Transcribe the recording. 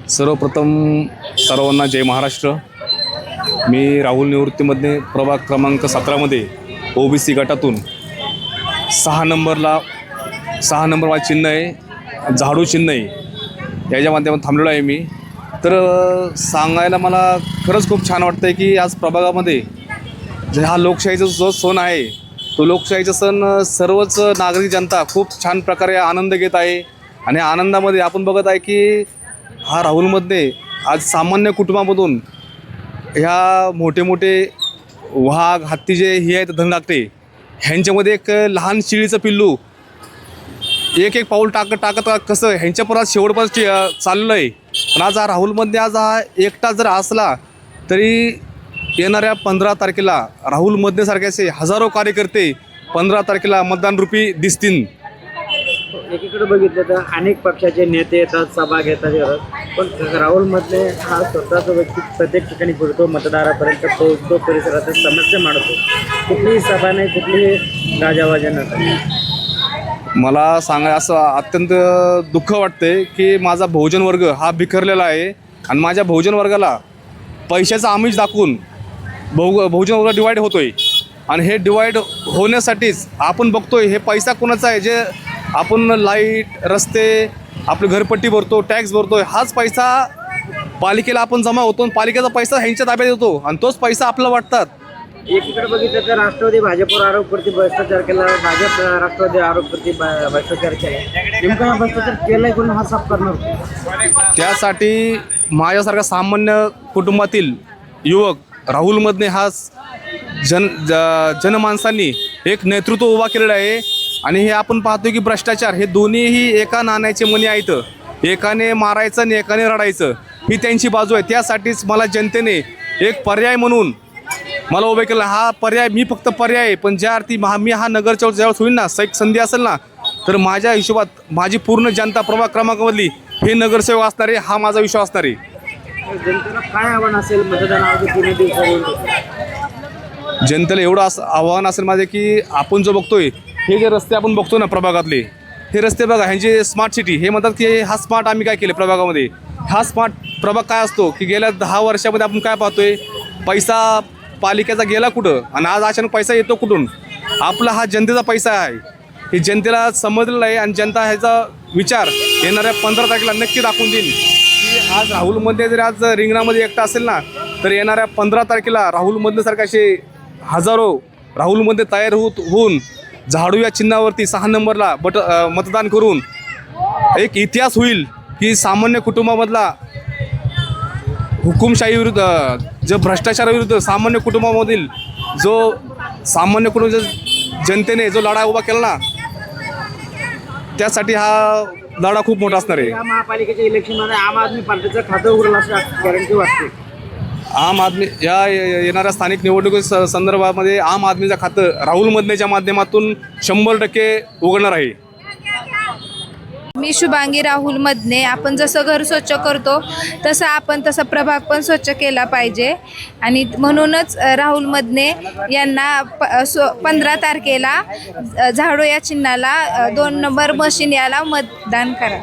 सर्वप्रथम सर्वांना जय महाराष्ट्र। मी राहुल निवृत्तीमध्ये प्रभाग क्रमांक 17मध्ये ओबीसी गटातून 6 नंबर माझं चिन्ह आहे, झाडू चिन्ह आहे, याच्या माध्यमातून थांबलेलो आहे मी। तर सांगायला मला खरंच खूप छान वाटतं आहे की आज प्रभागामध्ये जे हा लोकशाहीचा जो सण आहे तो लोकशाहीचा सण सर्वच नागरिक जनता खूप छान प्रकारे आनंद घेत आहे। आणि आनंदामध्ये आपण बघत आहे की हा राहुलमध्ये आज सामान्य कुटुंबामधून ह्या मोठे मोठे वाघ हत्ती जे हे आहेत धनगाकटे ह्यांच्यामध्ये एक लहान शिळीचं पिल्लू एक पाऊल टाकत कसं ह्यांच्यापर्यंत शेवटपर्यंत चाललं आहे। पण आज हा राहुलमध्ये आज हा एकटा जर असला तरी येणाऱ्या 15 तारखेला राहुलमधनेसारखे असे हजारो कार्यकर्ते 15 तारखेला मतदान रूपी दिसतील। एकीकडे बघितलं तर अनेक पक्षाचे नेते येतात, सभा घेतात, पण राहुलमधले हा स्वतःचा व्यक्ती प्रत्येक ठिकाणी फिरतो, मतदारापर्यंत पोहोचतो, परिसरात समस्या मांडतो। कुठलीही सभा नाही, कुठलीही गाजावाजा नसते। मला सांगायला असं अत्यंत दुःख वाटते की माझा बहुजन वर्ग हा बिखरलेला आहे आणि माझ्या बहुजन वर्गाला पैशाचा आमिष दाखवून बहुजन वर्ग डिवाईड होतो आहे। आणि हे डिवाईड होण्यासाठीच आपण बघतो आहे हे पैसा कोणाचा आहे, जे आपण लाईट रस्ते आपली घरपट्टी भरतो, टॅक्स भरतो, हाच पैसा पालिकेला आपण जमा होतो आणि पालिकेचा पैसा ह्यांच्या ताब्यात येतो आणि तोच पैसा आपला वाटतात। एकीकडे बघितलं तर राष्ट्रवादी भाजपवर आरोप करते भ्रष्टाचार केला, भाजप राष्ट्रवादी आरोप करते भ्रष्टाचार केला। नेमका हा भ्रष्टाचार केलाय कोण, हा साफ करणार? त्यासाठी माझ्यासारख्या सामान्य कुटुंबातील युवक राहुलमधने हा जनमानसांनी एक नेतृत्व उभा केलेलं आहे। आणि हे आपण पाहतो की भ्रष्टाचार हे दोन्हीही एका नाण्याचे मणी आहेत, एकाने मारायचं आणि एकाने रडायचं ही त्यांची बाजू आहे। त्यासाठीच मला जनतेने एक पर्याय म्हणून मला उभे केलं। हा पर्याय मी फक्त पर्याय आहे, पण ज्या अर्थी मी हा नगरच्या ज्यावेळेस होईल ना, संधी असेल ना, तर माझ्या हिशोबात माझी पूर्ण जनता प्रभाग क्रमांकामधली हे नगरसेवक असणार आहे, हा माझा विश्वास असणार आहे। जनतेला काय आव्हान असेल मतदानाआधी 3 दिवसांपूर्वी? जनतेला एवढं आव्हान असेल माझे की आपण जो बघतोय हे जे रस्ते आपण बघतो ना प्रभागातले, हे रस्ते बघा, ह्यांचे स्मार्ट सिटी हे म्हणतात की हा स्मार्ट आम्ही काय केले प्रभागामध्ये। हा स्मार्ट प्रभाग काय असतो की गेल्या 10 वर्षामध्ये आपण काय पाहतोय, पैसा पालिकेचा गेला कुठं आणि आज अचानक पैसा येतो कुठून? आपला हा जनतेचा पैसा आहे, हे जनतेला समजलेलं आहे। आणि जनता ह्याचा विचार येणाऱ्या 15 तारखेला नक्की दाखवून देईल की आज राहुलमध्ये जर आज रिंगणामध्ये एकटा असेल ना, तर येणाऱ्या 15 तारखेला राहुलमधल्यासारखे असे हजारो राहुलमध्ये तयार होऊन झाडू या चिन्हावरती 6 नंबरला मतदान करून एक इतिहास होईल की सामान्य कुटुंबामधला हुकुमशाही विरुद्ध जो भ्रष्टाचाराविरुद्ध सामान्य कुटुंबामधील जो सामान्य कुटुंब जनतेने जो लढा उभा केला ना, त्यासाठी हा लढा खूप मोठा असणार आहे। या महापालिकेच्या इलेक्शनमध्ये आम आदमी पार्टीचं खातं उघडलं असं गॅरंटी वाटते। आम आदमी या येणाऱ्या स्थानिक निवडणुकी संदर्भामध्ये आम आदमीचं खातं राहुलमधनेच्या माध्यमातून 100% उघडणार आहे। मी शुभांगी राहुल मधने। आपण जसं घर स्वच्छ करतो तसा प्रभाग पण स्वच्छ केला पाहिजे आणि म्हणूनच राहुल मधने यांना 15 तारखेला झाडू या चिन्हाला 2 नंबर मशीन याला मतदान करा।